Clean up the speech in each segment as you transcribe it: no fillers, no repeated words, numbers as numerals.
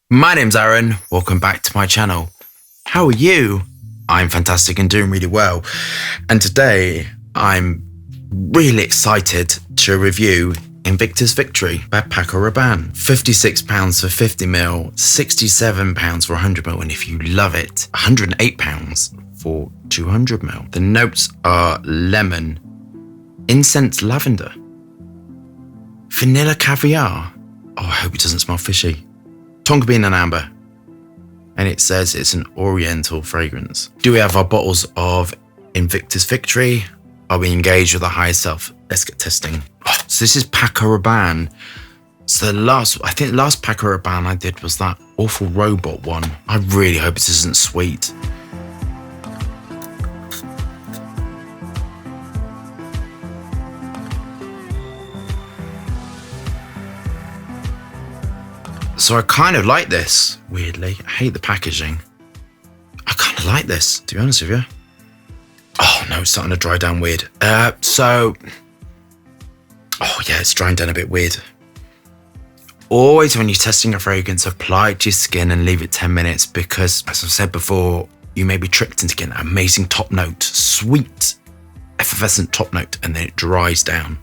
My name's Aaron. Welcome back to my channel. How are you? I'm fantastic and doing really well. And today I'm really excited to review Invictus Victory by Paco Rabanne. £56 for 50ml, £67 for 100ml, and if you love it, £108 for 200ml. The notes are lemon, incense lavender, vanilla caviar. Oh, I hope it doesn't smell fishy. Tonka bean and amber. And it says it's an oriental fragrance. Do we have our bottles of Invictus Victory? Are we engaged with the higher self? Let's get testing. Oh, so this is Paco Rabanne. So I think the last Paco Rabanne I did was that awful robot one. I really hope it isn't sweet. So I kind of like this, weirdly. I hate the packaging. I kind of like this, to be honest with you. Oh no, it's starting to dry down weird. Oh yeah, it's drying down a bit weird. Always when you're testing a fragrance, apply it to your skin and leave it 10 minutes because, as I've said before, you may be tricked into getting an amazing top note, sweet, effervescent top note, and then it dries down.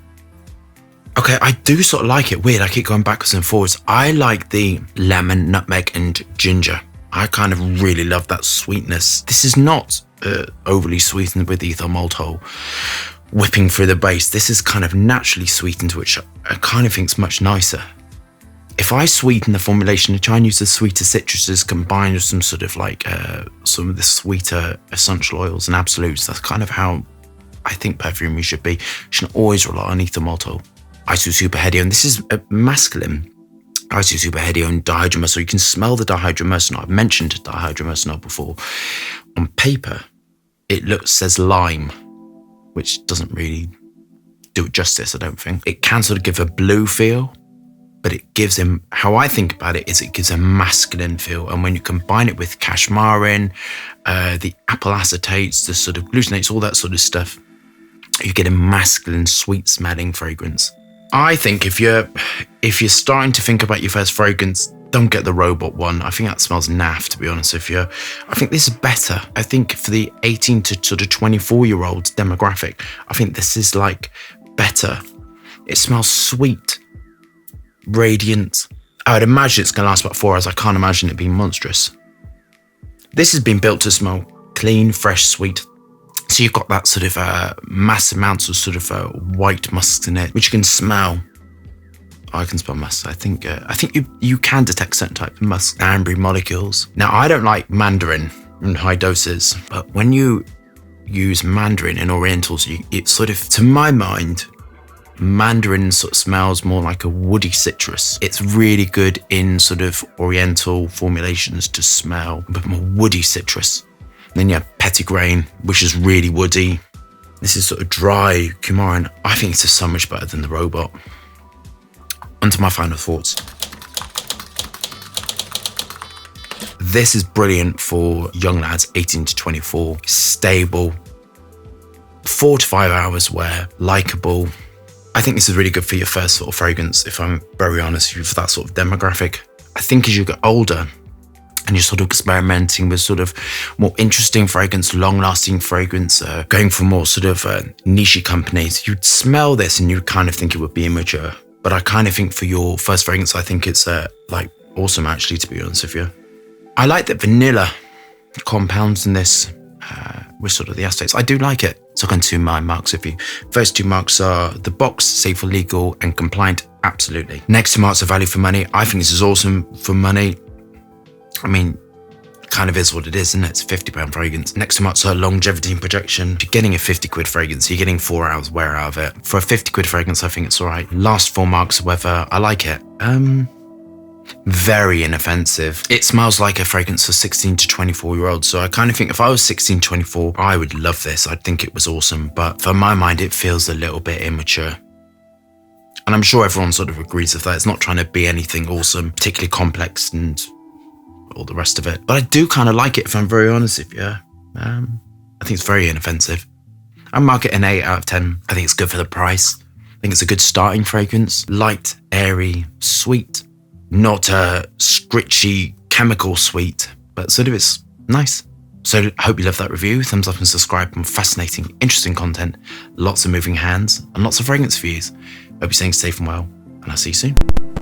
Okay, I do sort of like it. Weird, I keep going backwards and forwards. I like the lemon, nutmeg, and ginger. I kind of really love that sweetness. This is not overly sweetened with ethyl maltol whipping through the base. This is kind of naturally sweetened, which I kind of think is much nicer. If I sweeten the formulation, I try and use the sweeter citruses combined with some sort of like some of the sweeter essential oils and absolutes. That's kind of how I think perfumery should be. You shouldn't always rely on ethyl maltol. Isosuperhedione. This is a masculine isosuperhedione dihydromercenol. You can smell the dihydromercenol. I've mentioned dihydromercenol before. On paper, it says lime, which doesn't really do it justice, I don't think. It can sort of give a blue feel, but it gives him, how I think about it, is it gives a masculine feel. And when you combine it with cashmerin, the apple acetates, the sort of glucinates, all that sort of stuff, you get a masculine, sweet smelling fragrance. I think if you're starting to think about your first fragrance, don't get the robot one. I think that smells naff, to be honest with you. I think this is better. I think for the 18 to sort of 24-year-old demographic, I think this is like better. It smells sweet, radiant. I would imagine it's going to last about 4 hours. I can't imagine it being monstrous. This has been built to smell clean, fresh, sweet. So you've got that sort of massive amounts of sort of white musks in it, which you can smell. Oh, I can smell musk. I think you can detect certain types of musk, ambery molecules. Now, I don't like mandarin in high doses, but when you use mandarin in orientals, it sort of, to my mind, mandarin sort of smells more like a woody citrus. It's really good in sort of oriental formulations to smell a bit more woody citrus. Then you have petitgrain, which is really woody. This is sort of dry coumarin. I think it's just so much better than the robot. Onto my final thoughts. This is brilliant for young lads, 18 to 24. Stable, 4 to 5 hours wear, likable. I think this is really good for your first sort of fragrance, if I'm very honest with you, for that sort of demographic. I think as you get older, and you're sort of experimenting with sort of more interesting fragrance, long-lasting fragrance, going for more sort of niche companies, you'd smell this and you'd kind of think it would be immature. But I kind of think for your first fragrance, I think it's like awesome, actually, to be honest with you. I like that vanilla compounds in this with sort of the acetates. I do like it. So I can do my marks with you. First 2 marks are the box, safe for legal and compliant, absolutely. Next 2 marks are value for money. I think this is awesome for money. I mean, kind of is what it is, isn't it? It's a £50 fragrance. Next to marks are longevity and projection. If you're getting a 50 quid fragrance, you're getting 4 hours wear out of it. For a 50 quid fragrance, I think it's all right. Last 4 marks, however, I like it. Very inoffensive. It smells like a fragrance for 16 to 24-year-olds. So I kind of think if I was 16, 24, I would love this. I'd think it was awesome. But for my mind, it feels a little bit immature. And I'm sure everyone sort of agrees with that. It's not trying to be anything awesome, particularly complex and all the rest of it. But I do kind of like it, if I'm very honest with you. I think it's very inoffensive. I mark it an 8 out of 10. I think it's good for the price. I think it's a good starting fragrance. Light, airy, sweet, not a scritchy chemical sweet, but sort of it's nice. So I hope you love that review. Thumbs up and subscribe for fascinating, interesting content, lots of moving hands and lots of fragrance reviews. Hope you're staying safe and well, and I'll see you soon.